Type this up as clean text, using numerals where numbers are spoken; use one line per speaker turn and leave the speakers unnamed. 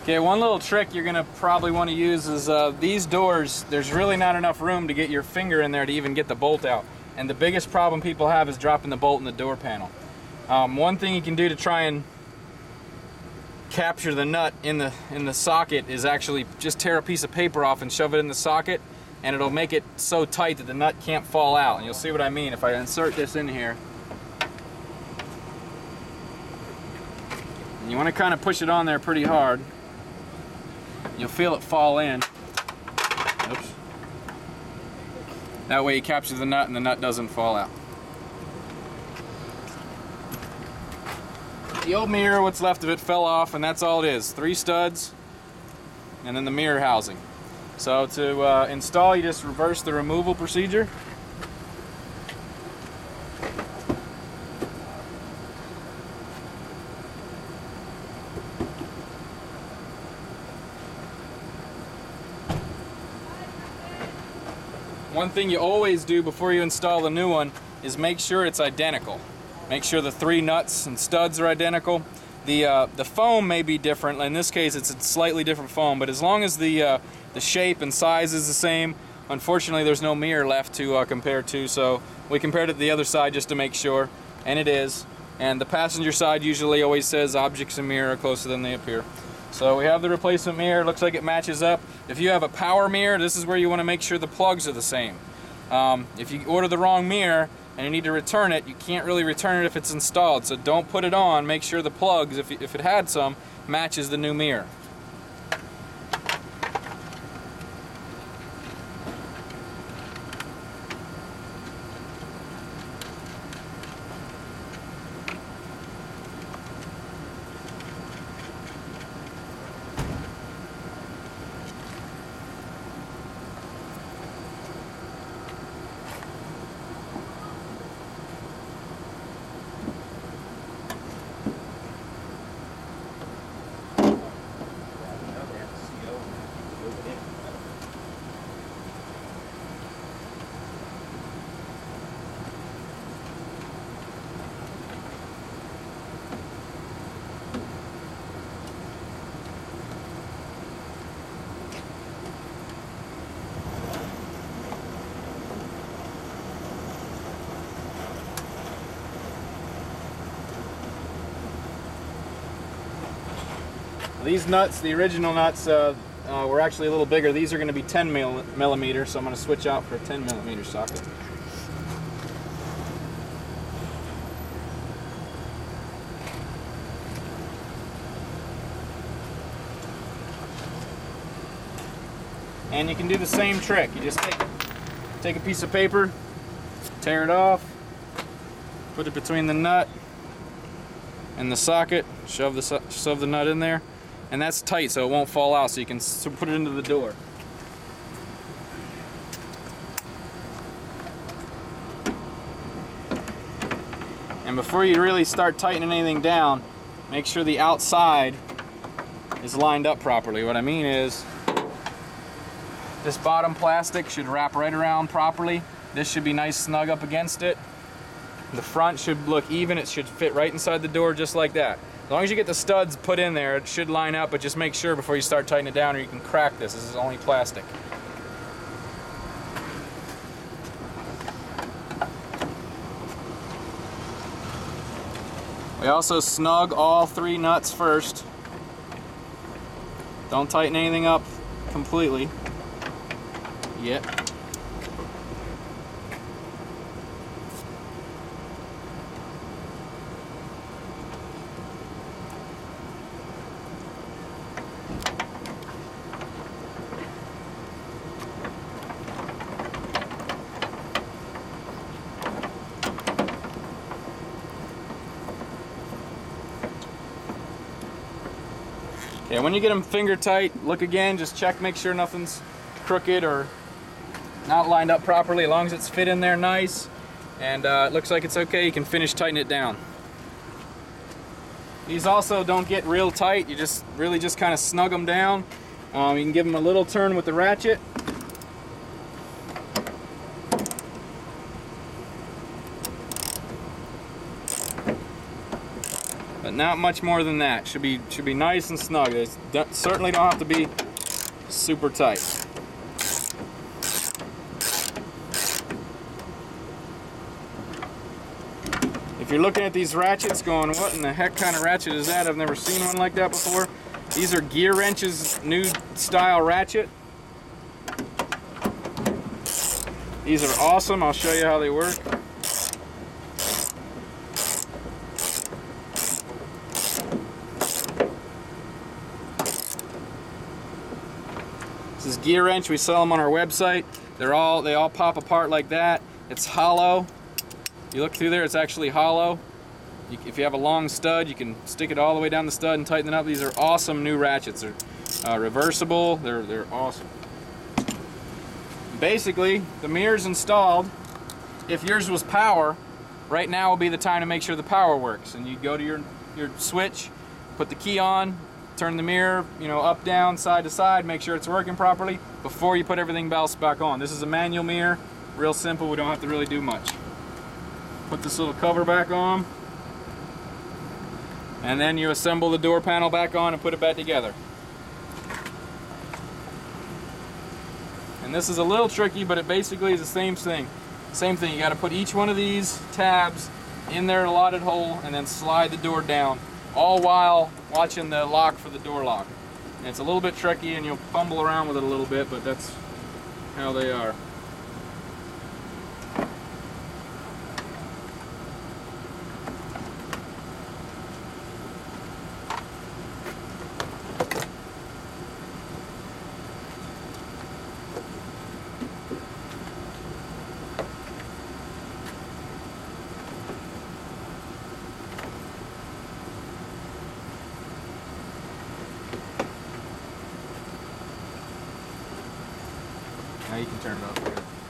Okay, one little trick you're gonna probably want to use is these doors, there's really not enough room to get your finger in there to even get the bolt out. And the biggest problem people have is dropping the bolt in the door panel. One thing you can do to try and capture the nut in the socket is actually just tear a piece of paper off and shove it in the socket, and it'll make it so tight that the nut can't fall out. And you'll see what I mean if I insert this in here. And you want to kind of push it on there pretty hard. You'll feel it fall in. Oops. That way you capture the nut and the nut doesn't fall out. The old mirror, what's left of it, fell off, and that's all it is. 3 studs and then the mirror housing. So to install, you just reverse the removal procedure. One thing you always do before you install the new one is make sure it's identical. Make sure the 3 nuts and studs are identical. The foam may be different. In this case, it's a slightly different foam, but as long as the shape and size is the same, unfortunately there's no mirror left to compare to, so we compared it to the other side just to make sure, and it is. And the passenger side usually always says objects in mirror are closer than they appear. So we have the replacement mirror. Looks like it matches up. If you have a power mirror, this is where you want to make sure the plugs are the same. If you order the wrong mirror and you need to return it, you can't really return it if it's installed. So don't put it on. Make sure the plugs, if it had some, matches the new mirror. These nuts, the original nuts, were actually a little bigger. These are going to be 10 millimeter, so I'm going to switch out for a 10 millimeter socket. And you can do the same trick. You just take a piece of paper, tear it off, put it between the nut and the socket, shove the nut in there. And that's tight so it won't fall out, so you can put it into the door. And before you really start tightening anything down, make sure the outside is lined up properly. What I mean is, this bottom plastic should wrap right around properly. This should be nice snug up against it. The front should look even. It should fit right inside the door just like that. As long as you get the studs put in there, it should line up, but just make sure before you start tightening it down or you can crack this. This is only plastic. We also snug all 3 nuts first. Don't tighten anything up completely yet. Okay, when you get them finger tight, look again, just check, make sure nothing's crooked or not lined up properly. As long as it's fit in there nice and it looks like it's okay, you can finish tightening it down. These also don't get real tight. You just really just kind of snug them down. You can give them a little turn with the ratchet. But but not much more than that. Should be nice and snug. They certainly don't have to be super tight. If you're looking at these ratchets going, what in the heck kind of ratchet is that? I've never seen one like that before. These are Gear Wrench's new style ratchet. These are awesome. I'll show you how they work. This is Gear Wrench. We sell them on our website. They all pop apart like that. It's hollow. You look through there, it's actually hollow. If you have a long stud, you can stick it all the way down the stud and tighten it up. These are awesome new ratchets. They're reversible. They're awesome. Basically, the mirror's installed. If yours was power, right now will be the time to make sure the power works. And you go to your switch, put the key on, turn the mirror, up, down, side to side, make sure it's working properly before you put everything else back on. This is a manual mirror, real simple. We don't have to really do much. Put this little cover back on, and then you assemble the door panel back on and put it back together. And this is a little tricky, but it basically is the same thing. Same thing, you got to put each one of these tabs in their allotted hole and then slide the door down, all while watching the lock for the door lock. And it's a little bit tricky and you'll fumble around with it a little bit, but that's how they are. Now you can turn it off.